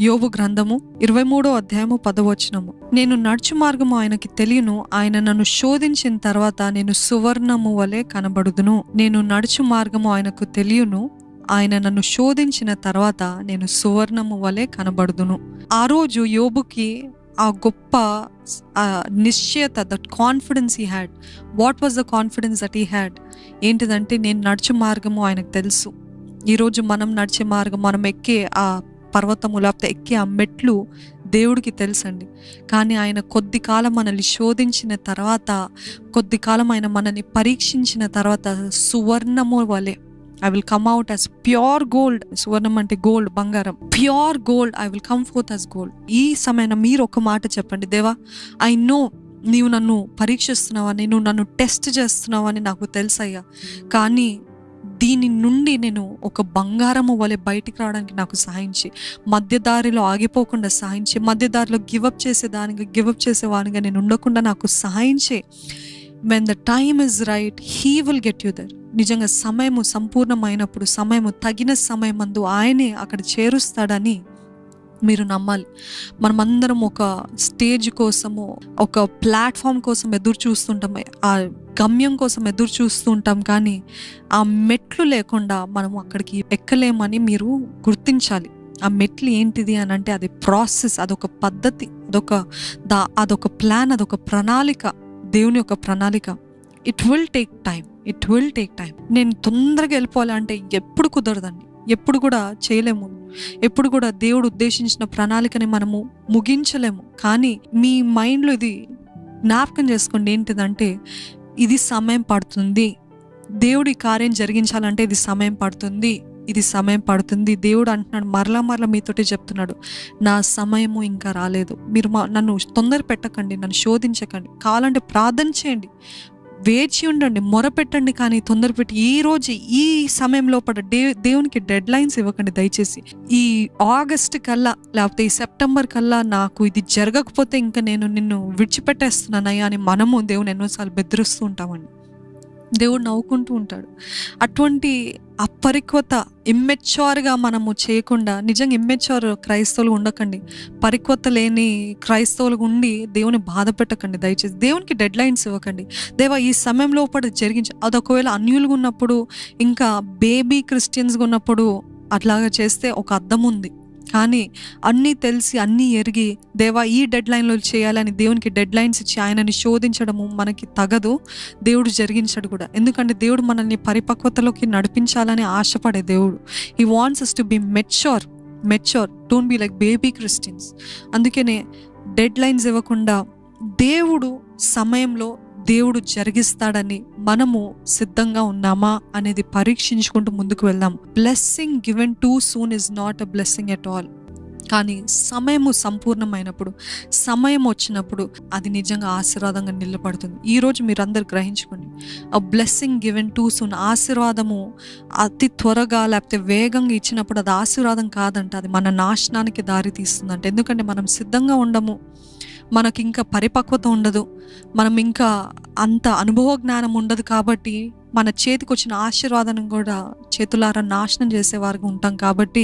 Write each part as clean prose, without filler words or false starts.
యోబు గ్రంథము 23వ అధ్యాయము 10వ వచనము. నేను నడుచు మార్గము ఆయనకి తెలియను, ఆయన నన్ను శోధించిన తర్వాత నేను సువర్ణము వలె కనబడుదును. నేను నడుచు మార్గము ఆయనకు తెలియను, ఆయన నన్ను శోధించిన తర్వాత నేను సువర్ణము వలె కనబడుదును. ఆ రోజు యోబుకి ఆ గొప్ప నిశ్చయత, that confidence he had. What was the confidence that he had? ఏంటిదంటే, నేను నడుచు మార్గము ఆయనకు తెలుసు. ఈరోజు మనం నడిచే మార్గం, మనం ఎక్కే ఆ పర్వతము లేకపోతే ఎక్కే ఆ మెట్లు దేవుడికి తెలుసండి. కానీ ఆయన కొద్ది కాలం మనల్ని శోధించిన తర్వాత, కొద్ది కాలం ఆయన మనల్ని పరీక్షించిన తర్వాత సువర్ణము వలె I will come out as pure gold. సువర్ణం అంటే గోల్డ్, బంగారం. Pure gold I will come forth as gold. ఈ సమయాన మీరు ఒక మాట చెప్పండి, దేవా, ఐ నో నీవు నన్ను పరీక్షిస్తున్నావని, నువ్వు నన్ను టెస్ట్ చేస్తున్నావని నాకు తెలుసయ్యా. కానీ దీని నుండి నేను ఒక బంగారము వలె బయటికి రావడానికి నాకు సహాయించి, మధ్యదారిలో ఆగిపోకుండా సహాయించి, మధ్యదారిలో గివప్ చేసేవాడిగా నేను ఉండకుండా నాకు సహాయించే. when the time is right, he will get you there. నిజంగా సమయము సంపూర్ణమైనప్పుడు, సమయము తగిన సమయమందు ఆయనే అక్కడ చేరుస్తాడని మీరు నమ్మాలి. మనమందరం ఒక స్టేజ్ కోసము, ఒక ప్లాట్ఫామ్ కోసం ఎదురు చూస్తుంటాం, ఆ గమ్యం కోసం ఎదురు చూస్తూ ఉంటాం. కానీ ఆ మెట్లు లేకుండా మనం అక్కడికి ఎక్కలేమని మీరు గుర్తించాలి. ఆ మెట్లు ఏంటిది అని అంటే, అది ప్రాసెస్, అదొక పద్ధతి, అదొక ప్లాన్, అదొక ప్రణాళిక, దేవుని యొక్క ప్రణాళిక. It will take time. నేను తొందరగా వెళ్ళిపోవాలంటే ఎప్పుడు కుదరదండి, ఎప్పుడు కూడా చేయలేము, ఎప్పుడు కూడా దేవుడు ఉద్దేశించిన ప్రణాళికని మనము ముగించలేము. కానీ మీ మైండ్లో ఇది జ్ఞాపకం చేసుకోండి, ఏంటిదంటే ఇది సమయం పడుతుంది. దేవుడి కార్యం జరిగించాలంటే ఇది సమయం పడుతుంది. దేవుడు అంటున్నాడు, మరలా మీతోటి చెప్తున్నాడు, నా సమయము ఇంకా రాలేదు. మీరు నన్ను తొందర పెట్టకండి, నన్ను శోధించకండి. కావాలంటే ప్రార్థన చేయండి, వేచి ఉండండి, మొరపెట్టండి. కానీ తొందరపెట్టి ఈ రోజు ఈ సమయం లోపల దేవునికి డెడ్ లైన్స్ ఇవ్వకండి దయచేసి. ఈ ఆగస్ట్ కల్లా లేకపోతే ఈ సెప్టెంబర్ కల్లా నాకు ఇది జరగకపోతే ఇంకా నేను నిన్ను విడిచిపెట్టేస్తున్నానయ్యా అని మనము దేవుని ఎన్నోసార్లు బెదిరిస్తూ ఉంటామండి. దేవుడు నవ్వుకుంటూ ఉంటాడు. అటువంటి అపరిక్వత, ఇమ్మెచ్యూర్గా మనము చేయకుండా, నిజంగా ఇమ్మెచ్యూర్ క్రైస్తవులు ఉండకండి, పరిక్వత లేని క్రైస్తవులు ఉండి దేవుని బాధ పెట్టకండి దయచేసి. దేవునికి డెడ్ లైన్స్ ఇవ్వకండి. దేవా, ఈ సమయం లోపల జరిగించి, అది ఒకవేళ అన్యులుగా ఉన్నప్పుడు, ఇంకా బేబీ క్రిస్టియన్స్గా ఉన్నప్పుడు అట్లాగా చేస్తే ఒక అర్థం ఉంది. కానీ అన్నీ తెలిసి, అన్నీ ఎరిగి, దేవా ఈ డెడ్ లైన్లో చేయాలని దేవునికి డెడ్ లైన్స్ ఇచ్చి ఆయనని శోధించడము మనకి తగదు. దేవుడు జరిగించాడు కూడా. ఎందుకంటే దేవుడు మనల్ని పరిపక్వతలోకి నడిపించాలని ఆశపడే దేవుడు. He wants us to be mature. Don't be like baby Christians. అందుకనే డెడ్ లైన్స్ ఇవ్వకుండా దేవుడు సమయంలో దేవుడు జరిగిస్తాడని మనము సిద్ధంగా ఉన్నామా అనేది పరీక్షించుకుంటూ ముందుకు వెళ్దాం. Blessing given too soon is not a blessing at all. కానీ సమయము సంపూర్ణమైనప్పుడు, సమయం వచ్చినప్పుడు అది నిజంగా ఆశీర్వాదంగా నిలబడుతుంది. ఈరోజు మీరు అందరు గ్రహించుకోండి, ఆ బ్లెస్సింగ్ గివెన్ టూ సూన్, ఆశీర్వాదము అతి త్వరగా లేకపోతే వేగంగా ఇచ్చినప్పుడు అది ఆశీర్వాదం కాదంట, అది మన నాశనానికి దారి తీస్తుందంట. ఎందుకంటే మనం సిద్ధంగా ఉండము, మనకి ఇంకా పరిపక్వత ఉండదు, మనం ఇంకా అంత అనుభవ జ్ఞానం ఉండదు. కాబట్టి మన చేతికి వచ్చిన ఆశీర్వాదం కూడా చేతులారా నాశనం చేసేవారుగా ఉంటాం. కాబట్టి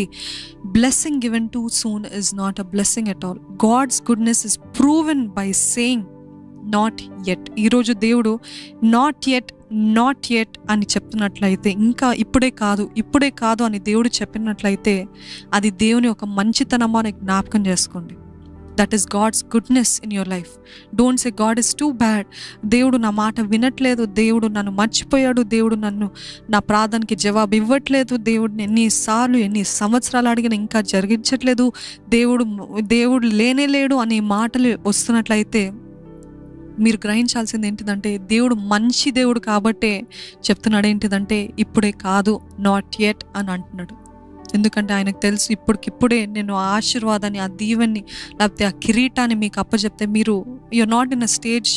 blessing given too soon is not a blessing at all. God's goodness is proven by saying not yet. ఈరోజు దేవుడు నాట్ యెట్ అని చెప్తున్నట్లయితే, ఇంకా ఇప్పుడే కాదు అని దేవుడు చెప్పినట్లయితే అది దేవుని ఒక మంచితనమో అని జ్ఞాపకం చేసుకోండి. That is God's goodness in your life. Don't say God is too bad. దేవుడు నా మాట వినట్లేదు, దేవుడు నన్ను మర్చిపోయాడు, దేవుడు నా ప్రార్థనకి జవాబు ఇవ్వట్లేదు, దేవుడిని ఎన్ని సంవత్సరాలు అడిగినా ఇంకా జరిగించట్లేదు, దేవుడు లేడు అనే మాటలు వస్తున్నట్లయితే మీరు గ్రహించాల్సింది ఏంటిదంటే, దేవుడు మంచి దేవుడు కాబట్టే చెప్తున్నాడు ఏంటిదంటే, ఇప్పుడే కాదు, నాట్ యెట్ అని అంటున్నాడు. ఎందుకంటే ఆయనకు తెలుసు, ఇప్పటికిప్పుడే నేను ఆ ఆశీర్వాదాన్ని, ఆ దీవెన్ని లేకపోతే ఆ కిరీటాన్ని మీకు అప్పచెప్తే మీరు you're not in a stage,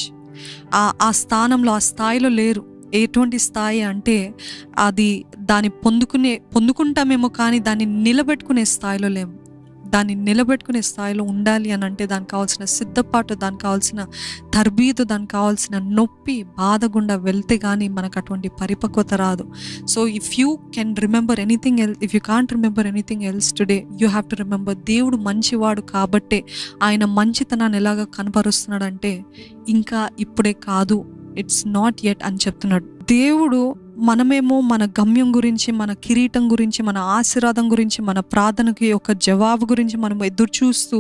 ఆ స్థానంలో, ఆ స్థాయిలో లేరు. ఎటువంటి స్థాయి అంటే దాన్ని పొందుకుంటామేమో కానీ దాన్ని నిలబెట్టుకునే స్థాయిలో లేము. దాన్ని నిలబెట్టుకునే స్థాయిలో ఉండాలి అని అంటే దానికి కావాల్సిన సిద్ధపాటు, దానికి కావాల్సిన తర్బీదు, దానికి కావాల్సిన నొప్పి, బాధ గుండా వెళ్తే కానీ మనకు అటువంటి పరిపక్వత రాదు. So if you can remember anything else, if you can't remember anything else today, you have to remember దేవుడు మంచివాడు కాబట్టే ఆయన మంచితనాన్ని ఎలాగ కనపరుస్తున్నాడంటే ఇంకా ఇప్పుడే కాదు, ఇట్స్ నాట్ యెట్ అని చెప్తున్నాడు. దేవుడు మనమేమో మన గమ్యం గురించి, మన కిరీటం గురించి, మన ఆశీర్వాదం గురించి, మన ప్రార్థనకి ఒక జవాబు గురించి మనం ఎదురు చూస్తూ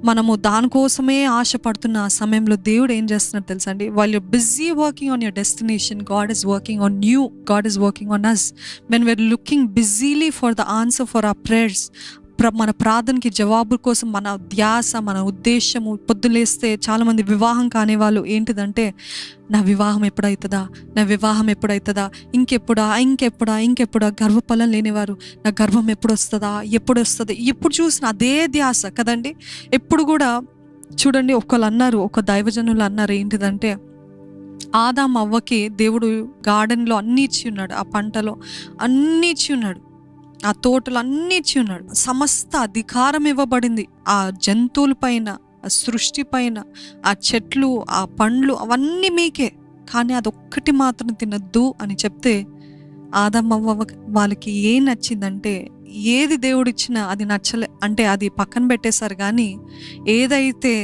మనము దానికోసమే ఆశపడుతున్న ఆ సమయంలో దేవుడు ఏం చేస్తున్నాడు తెలుసా అండి? While you're busy working on your destination, God is working on you, God is working on us. When we are looking busily for the answer for our prayers, మన ప్రార్థనకి జవాబు కోసం మన ధ్యాస, మన ఉద్దేశము, పొద్దులేస్తే చాలామంది వివాహం కాని వాళ్ళు ఏంటిదంటే, నా వివాహం ఎప్పుడవుతుందా, నా వివాహం ఎప్పుడవుతుందా, ఇంకెప్పుడా, గర్భఫలం లేనివారు నా గర్భం ఎప్పుడు వస్తుంది, ఎప్పుడు చూసిన అదే ధ్యాస కదండి. ఎప్పుడు కూడా చూడండి, ఒకళ్ళు అన్నారు, ఒక దైవజనులు అన్నారు ఏంటిదంటే, ఆదాం అవ్వకి దేవుడు గార్డెన్లో అన్నీ ఇచ్చి ఉన్నాడు, ఆ పంటలో అన్నీ ఇచ్చి ఉన్నాడు, ఆ తోటలు అన్నీ ఇచ్చి ఉన్నాడు, సమస్త అధికారం ఇవ్వబడింది ఆ జంతువుల పైన, ఆ సృష్టి పైన, ఆ చెట్లు, ఆ పండ్లు అవన్నీ మీకే, కానీ అదొక్కటి మాత్రం తినద్దు అని చెప్తే ఆదమ్మ వాళ్ళకి ఏం నచ్చిందంటే, ఏది దేవుడు ఇచ్చినా అది నచ్చలే అంటే అది పక్కన పెట్టేశారు, కానీ ఏదైతే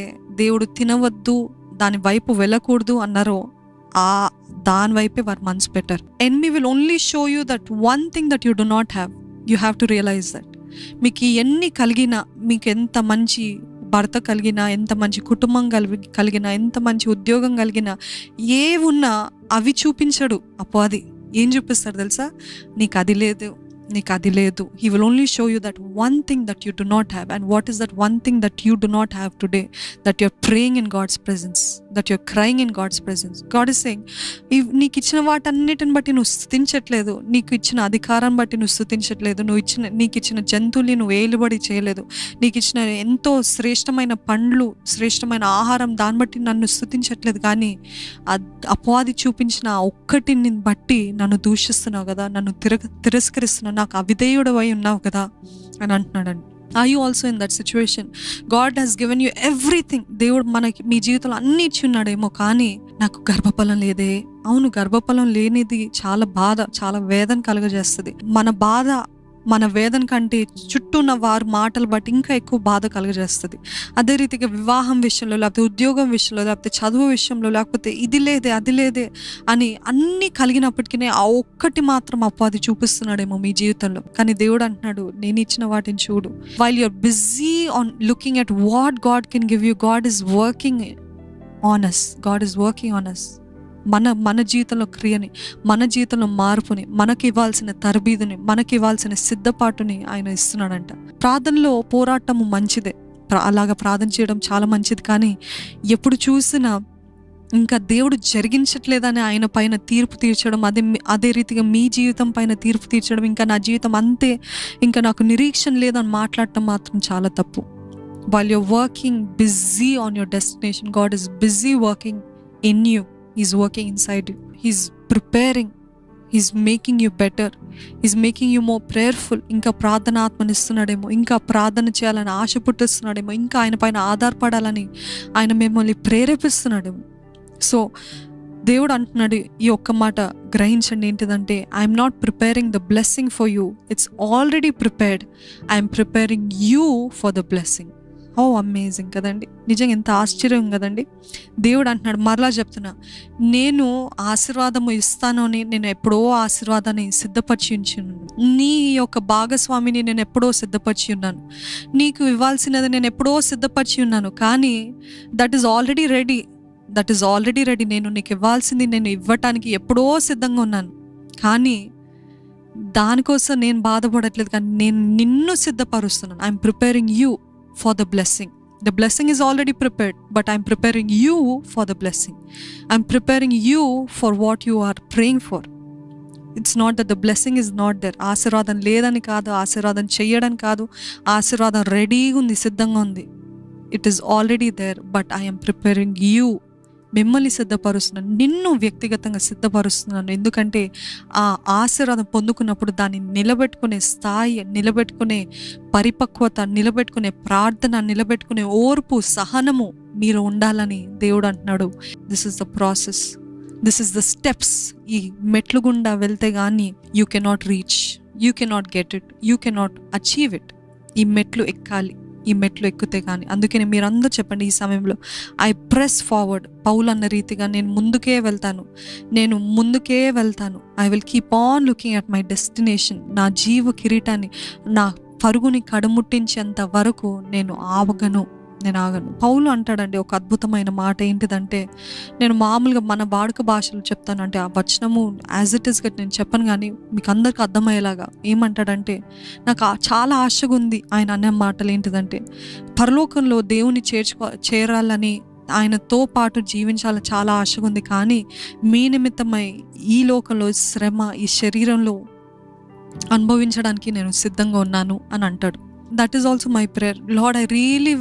దేవుడు తినవద్దు, దాని వైపు వెళ్ళకూడదు అన్నారో దాని వైపే వారు మనసు పెట్టారు. Enemy will only show you that one thing that you do not have. You have to realise that. మీకు ఎన్ని కలిగినా, మీకు ఎంత మంచి భర్త కలిగినా, ఎంత మంచి కుటుంబం కలిగినా, ఎంత మంచి ఉద్యోగం కలిగినా, ఏ ఉన్నా అవి చూపించడు అపవాది. ఏం చూపిస్తాడు తెలుసా? నీకు అది లేదు, నీకు అది లేదు. He will only show you that one thing that you do not have. And what is that one thing that you do not have today? That you're praying in God's presence, that you're crying in God's presence. God is saying, నీకు ఇచ్చిన వాటన్నిటిని బట్టి నువ్వు స్తుతించట్లేదు, నీకు ఇచ్చిన అధికారం బట్టి నువ్వు స్తుతించట్లేదు, నీకు ఇచ్చిన జంతువుల్ని నువ్వు ఏలుబడి చేయలేదు, నీకు ఇచ్చిన ఎంతో శ్రేష్టమైన పండ్లు, శ్రేష్టమైన ఆహారం, దాన్ని బట్టి నన్ను స్తుతించట్లేదు, కానీ అపవాది చూపించిన ఆ ఒక్కటిని బట్టి నన్ను దూషిస్తున్నావు కదా, నన్ను తిరస్కరిస్తున్నావు, నాకు అవిధేయుడవై ఉన్నావు కదా అని అంటున్నాడండి. Are you also in that situation? God has given you everything. దేవుడు మనకి మీ జీవితంలో అన్ని ఇచ్చి ఉన్నాడేమో, కానీ నాకు గర్భఫలం లేదే. అవును, గర్భఫలం లేనిది చాలా బాధ, చాలా వేదన కలుగజేస్తుంది. మన బాధ, మన వేదన కంటే చుట్టూ ఉన్న వారి మాటలు బట్టి ఇంకా ఎక్కువ బాధ కలుగజేస్తుంది. అదే రీతిగా వివాహం విషయంలో, లేకపోతే ఉద్యోగం విషయంలో, లేకపోతే చదువు విషయంలో, లేకపోతే ఇది లేదే అది లేదే అని అన్నీ కలిగినప్పటికీ ఆ ఒక్కటి మాత్రం అపవాది చూపిస్తున్నాడేమో మీ జీవితంలో. కానీ దేవుడు అంటున్నాడు, నేను ఇచ్చిన వాటిని చూడు. While you're busy on looking at what God can give you, God is working on us. God is working on us. మన జీవితంలో క్రియని, మన జీవితంలో మార్పుని, మనకి ఇవ్వాల్సిన తర్బీదుని, మనకి ఇవ్వాల్సిన సిద్ధపాటుని ఆయన ఇస్తున్నాడంట. ప్రార్థనలో పోరాటము మంచిదే, అలాగా ప్రార్థన చేయడం చాలా మంచిది, కానీ ఎప్పుడు చూసినా ఇంకా దేవుడు జరిగించట్లేదని ఆయన పైన తీర్పు తీర్చడం, అదే రీతిగా మీ జీవితం పైన తీర్పు తీర్చడం, ఇంకా నా జీవితం అంతే, ఇంకా నాకు నిరీక్షణ లేదని మాట్లాడటం మాత్రం చాలా తప్పు. While you're working busy on your destination, God is busy working in you. He's working inside you. He's preparing. He's making you better. He's making you more prayerful. ఇంకా ప్రార్థన ఆత్మనిస్తున్నాడేమో, ఇంకా ప్రార్థన చేయాలని ఆశ పుట్టిస్తున్నాడేమో, ఇంకా ఆయన పైన ఆధారపడాలని ఆయన మిమ్మల్ని ప్రేరేపిస్తున్నాడేమో. సో దేవుడు అంటున్నాడు, ఈ ఒక్క మాట గ్రహించండి, ఏంటిదంటే, I'm not preparing the blessing for you, it's already prepared. I'm preparing you for the blessing. Oh amazing కదండి, నిజంగా ఎంత ఆశ్చర్యం కదండి. దేవుడు అంటున్నాడు, మరలా చెప్తున్నా, నేను ఆశీర్వాదము ఇస్తాను అని నేను ఎప్పుడో ఆశీర్వాదాన్ని సిద్ధపరిచి ఉన్నాను. నీ యొక్క భాగస్వామిని నేను ఎప్పుడో సిద్ధపరిచి ఉన్నాను, నీకు ఇవ్వాల్సినది నేను ఎప్పుడో సిద్ధపరిచి ఉన్నాను, కానీ దట్ ఈస్ ఆల్రెడీ రెడీ. నేను నీకు ఇవ్వాల్సింది నేను ఇవ్వటానికి ఎప్పుడో సిద్ధంగా ఉన్నాను, కానీ దానికోసం నేను బాధపడట్లేదు, కానీ నేను నిన్ను సిద్ధపరుస్తున్నాను. I'm preparing you for the blessing. The blessing is already prepared, but I'm preparing you for the blessing. I'm preparing you for what you are praying for. It's not that the blessing is not there. ఆశీర్వాదం లేదని కాదు, ఆశీర్వాదం చెయ్యడం కాదు, ఆశీర్వాదం రెడీగా ఉంది, సిద్ధంగా ఉంది. It is already there, but I am preparing you మిమ్మల్ని సిద్ధపరుస్తున్నాను, నిన్ను వ్యక్తిగతంగా సిద్ధపరుస్తున్నాను. ఎందుకంటే ఆ ఆశీర్వాదం పొందుకున్నప్పుడు దాన్ని నిలబెట్టుకునే స్థాయి, నిలబెట్టుకునే పరిపక్వత, నిలబెట్టుకునే ప్రార్థన, నిలబెట్టుకునే ఓర్పు, సహనము మీరు ఉండాలని దేవుడు అంటున్నాడు. This is the process, this is the steps. ఈ మెట్లు గుండా వెళ్తే కానీ you cannot reach, you cannot get it, you cannot achieve it. ఈ మెట్లు ఎక్కాలి, ఈ మెట్లు ఎక్కితే కానీ. అందుకని మీరందరూ చెప్పండి ఈ సమయంలో, ఐ ప్రెస్ ఫార్వర్డ్. పౌలు అన్న రీతిగా నేను ముందుకే వెళ్తాను, నేను ముందుకే వెళ్తాను. I will keep on looking at my destination. నా జీవ కిరీటాన్ని, నా పరుగుని కడుముట్టించేంత వరకు నేను ఆగను. పౌలు అంటాడండి ఒక అద్భుతమైన మాట. ఏంటిదంటే, నేను మామూలుగా మన వాడుక భాషలో చెప్తాను, అంటే ఆ వచనము యాజ్ ఇట్ ఈస్గా నేను చెప్పను, కానీ మీకు అందరికీ అర్థమయ్యేలాగా ఏమంటాడంటే, నాకు చాలా ఆశగా ఉంది ఆయన అనే మాటలు. ఏంటిదంటే, పరలోకంలో దేవుని చేరాలని, ఆయనతో పాటు జీవించాలని చాలా ఆశగా ఉంది, కానీ మీ నిమిత్తమై ఈ లోకంలో శ్రమ, ఈ శరీరంలో అనుభవించడానికి నేను సిద్ధంగా ఉన్నాను అని అంటాడు. That is also my prayer. Lord, I really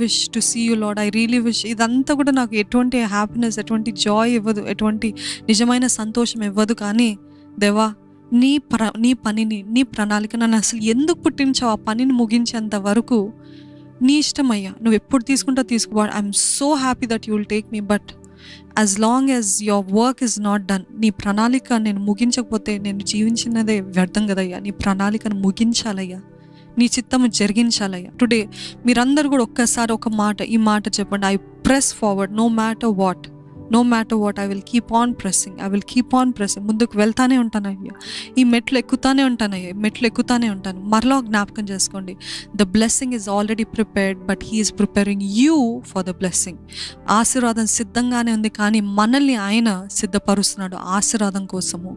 wish to see you Lord. I really wish. ఇదంతా కూడా నాకు ఎటువంటి హ్యాపీనెస్, ఎటువంటి జాయ్ ఇవ్వదు, ఎటువంటి నిజమైన సంతోషం ఇవ్వదు. కానీ దేవా, నీ పనిని, నీ ప్రణాళిక నన్ను అసలు ఎందుకు పుట్టించావు, ఆ పనిని ముగించేంత వరకు నీ ఇష్టమయ్యా, నువ్వు ఎప్పుడు తీసుకుంటా తీసుకో. I'm so happy that you will take me, but as long as your work is not done, నీ ప్రణాళిక నేను ముగించకపోతే నేను జీవించినదే వ్యర్థం కదయ్యా. నీ ప్రణాళికను ముగించాలయ్యా, నీ చిత్తము జరిగించాలయ్యా. టుడే మీరందరూ కూడా ఒక్కసారి ఈ మాట చెప్పండి. I press forward no matter what, I will keep on pressing. ముందుకు వెళ్తానే ఉంటాను అయ్యా, ఈ మెట్లు ఎక్కుతానే ఉంటాను. మరలా జ్ఞాపకం చేసుకోండి, the blessing is already prepared, but he is preparing you for the blessing. ఆశీర్వాదం సిద్ధంగానే ఉంది, కానీ మనల్ని ఆయన సిద్ధపరుస్తున్నాడు ఆశీర్వాదం కోసము.